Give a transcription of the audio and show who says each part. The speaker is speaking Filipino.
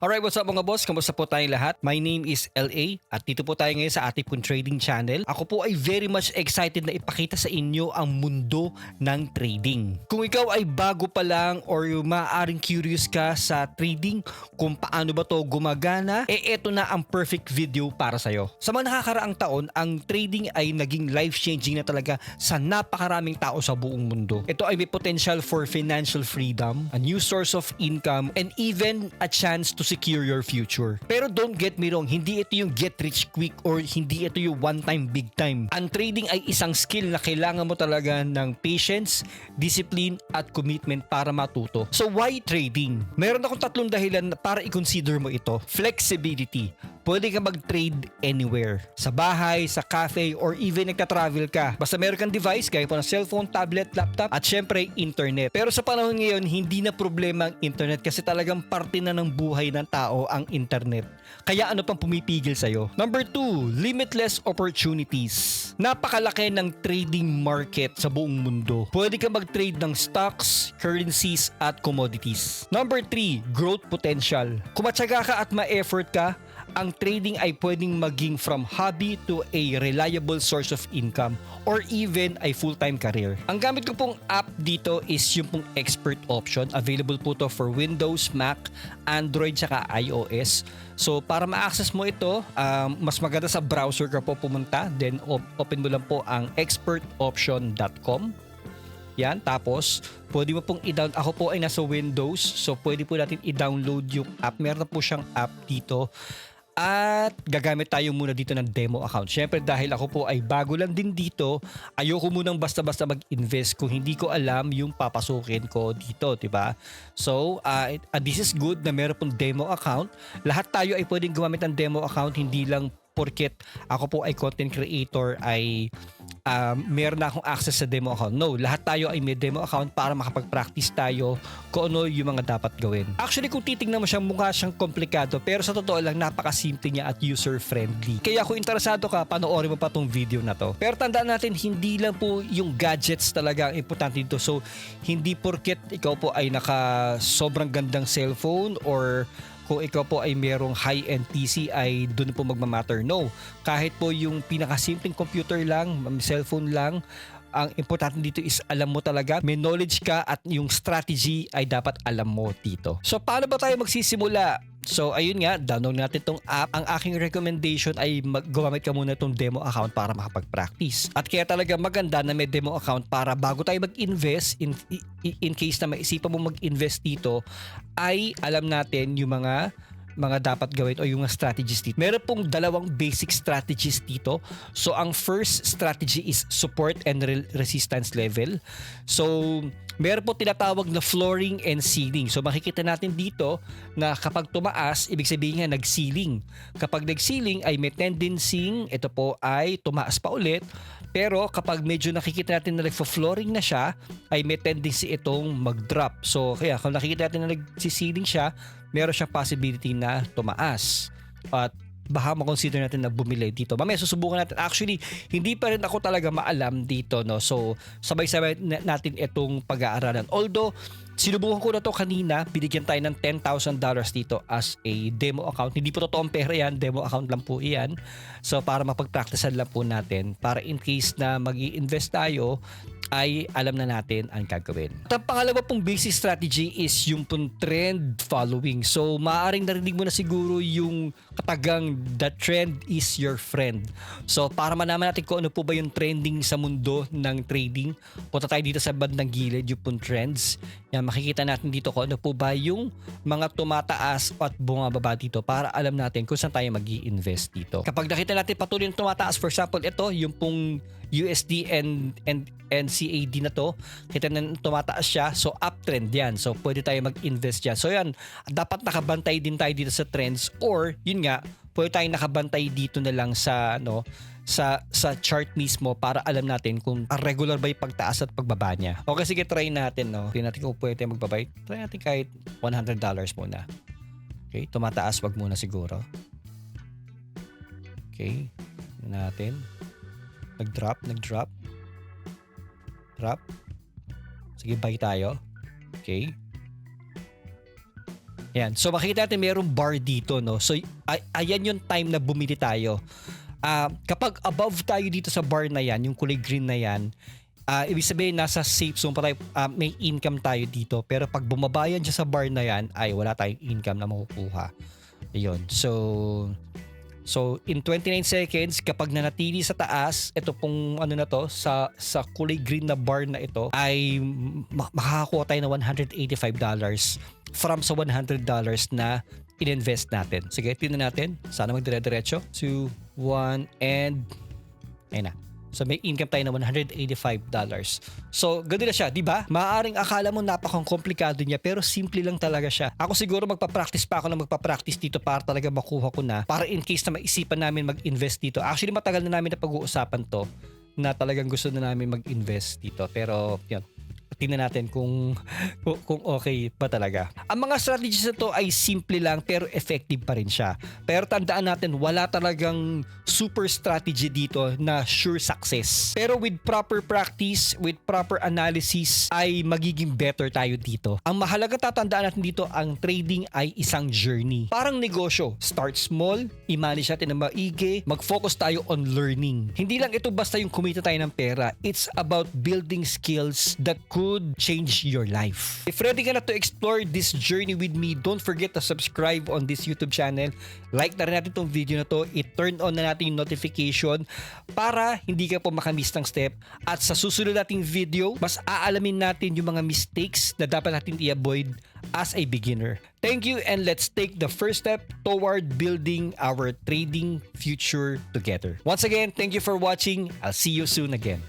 Speaker 1: Alright, what's up mga boss? Kamusta po tayong lahat? My name is LA at dito po tayo ngayon sa ating pong trading channel. Ako po ay very much excited na ipakita sa inyo ang mundo ng trading. Kung ikaw ay bago pa lang or maaaring curious ka sa trading, kung paano ba to gumagana, eto na ang perfect video para sa'yo. Sa mga nakakaraang taon, ang trading ay naging life-changing na talaga sa napakaraming tao sa buong mundo. Ito ay may potential for financial freedom, a new source of income, and even a chance to secure your future. Pero don't get me wrong, hindi ito yung get rich quick or hindi ito yung one time big time. Ang trading ay isang skill na kailangan mo talaga ng patience, discipline at commitment para matuto. So why trading? Meron akong tatlong dahilan para i-consider mo ito. Flexibility. Pwede ka mag-trade anywhere. Sa bahay, sa cafe, or even nagka-travel ka. Basta meron kang device, gaya po ng cellphone, tablet, laptop, at syempre internet. Pero sa panahon ngayon, hindi na problema ang internet kasi talagang parte na ng buhay ng tao ang internet. Kaya ano pang pumipigil sa'yo? Number 2, limitless opportunities. Napakalaki ng trading market sa buong mundo. Pwede ka mag-trade ng stocks, currencies, at commodities. Number 3, growth potential. Kung matyaga ka at ma-effort ka, ang trading ay pwedeng maging from hobby to a reliable source of income or even a full-time career. Ang gamit ko pong app dito is yung pong expert option. Available po to for Windows, Mac, Android, saka iOS. So para ma-access mo ito, mas maganda sa browser ka po pumunta. Then open mo lang po ang expertoption.com. Yan, tapos pwede mo pong i-download. Ako po ay nasa Windows, so pwede po natin i-download yung app. Meron na po siyang app dito. At gagamit tayo muna dito ng demo account. Syempre dahil ako po ay bago lang din dito, ayoko munang basta-basta mag-invest kung hindi ko alam yung papasukin ko dito, diba? So, this is good na meron pong demo account. Lahat tayo ay pwedeng gumamit ng demo account, hindi lang porket ako po ay content creator ay meron na akong access sa demo account. No, lahat tayo ay may demo account para makapag-practice tayo kung ano yung mga dapat gawin. Actually, kung titignan mo siya, mukha siyang komplikado pero sa totoo lang, napakasimple niya at user-friendly. Kaya kung interesado ka, panoorin mo pa tong video na to. Pero tandaan natin, hindi lang po yung gadgets talaga ang importante dito. So, hindi porket ikaw po ay naka sobrang gandang cellphone or kung ikaw po ay merong high-end PC ay doon po magmamatter. No, kahit po yung pinakasimpleng computer lang, cellphone lang, ang importante dito is alam mo talaga, may knowledge ka at yung strategy ay dapat alam mo dito. So paano ba tayo magsisimula? So ayun nga, download natin tong app. Ang aking recommendation ay gumamit ka muna tong demo account para makapag-practice. At kaya talaga maganda na may demo account para bago tayo mag-invest, in case na maisipan mo mag-invest dito, ay alam natin yung mga dapat gawin o yung mga strategies dito. Meron pong dalawang basic strategies dito. So ang first strategy is support and resistance level. So meron po tinatawag na flooring and ceiling. So makikita natin dito na kapag tumaas, ibig sabihin nga nag-ceiling. Kapag nag-ceiling ay may tendency ito po ay tumaas pa ulit. Pero kapag medyo nakikita natin na nagfo-flooring na siya, ay may tendency itong mag-drop. So kaya kung nakikita natin na nag-ceiling siya, meron siyang possibility na tumaas. At baka makonsider natin na bumili dito. Mamaya susubukan natin. Actually, hindi pa rin ako talaga maalam dito, no. So, sabay-sabay natin itong pag-aaralan. Although, sinubukan ko na to kanina, binigyan tayo ng $10,000 dito as a demo account. Hindi po totoong pera yan, demo account lang po iyan. So, para mapag-practicean lang po natin. Para in case na mag-i-invest tayo, ay alam na natin ang gagawin. At ang pangalawa pong basic strategy is yung pong trend following. So, maaaring narinig mo na siguro yung katagang the trend is your friend. So, para malaman natin kung ano po ba yung trending sa mundo ng trading, punta tayo dito sa bandang gilid, yung pong trends. Yan, makikita natin dito kung ano po ba yung mga tumataas at bumababa dito para alam natin kung saan tayo mag-i-invest dito. Kapag nakita natin patuloy na tumataas, for example, ito, yung pong USD and CAD na to, kita na tumataas siya, so uptrend yan. So pwede tayo mag-invest dyan. So yan, dapat nakabantay din tayo dito sa trends or yun nga, pwede tayong nakabantay dito na lang sa sa chart mismo para alam natin kung regular ba yung pagtaas at pagbaba niya. Okay, sige, try natin, no. Try natin kung pwede magbabay. Try natin kahit $100 muna. Okay, tumataas, wag muna siguro. Okay, natin. Nag-drop. Drop. Sige, buy tayo. Okay. Yan. So makikita natin mayroong bar dito, no? So ayan yung time na bumili tayo. Kapag above tayo dito sa bar na yan, yung kulay green na yan, ibig sabihin nasa safe zone pa tayo, may income tayo dito. Pero pag bumaba yan dyan sa bar na yan, ay wala tayong income na makukuha. Ayun. So in 29 seconds, kapag nanatili sa taas, ito pong ano na to, sa kulay green na bar na ito, ay makakakuha tayo ng $185 from sa $100 na in-invest natin. Sige, tingnan natin. Sana magdire-diretso. 2, 1, and ayun na. So may income tayo na $185. So ganda na siya, di ba? Maaaring akala mo napakang komplikado niya pero simple lang talaga siya. Ako siguro magpa-practice pa ako na magpa-practice dito para talaga makuha ko na, para in case na maisipan namin mag-invest dito. Actually matagal na namin na pag-uusapan to na talagang gusto na namin mag-invest dito. Pero yun, tingnan natin kung okay pa talaga. Ang mga strategies na to ay simple lang pero effective pa rin siya. Pero tandaan natin, wala talagang super strategy dito na sure success. Pero with proper practice, with proper analysis, ay magiging better tayo dito. Ang mahalaga tatandaan natin dito, ang trading ay isang journey. Parang negosyo. Start small, i-manage natin na maigi, mag-focus tayo on learning. Hindi lang ito basta yung kumita tayo ng pera. It's about building skills that could change your life. If ready ka na to explore this journey with me, don't forget to subscribe on this YouTube channel. Like na rin natin itong video na to. I-turn on na natin yung notification para hindi ka po makamiss ng step. At sa susunod nating video, mas aalamin natin yung mga mistakes na dapat natin i-avoid as a beginner. Thank you, and let's take the first step toward building our trading future together. Once again, thank you for watching. I'll see you soon again.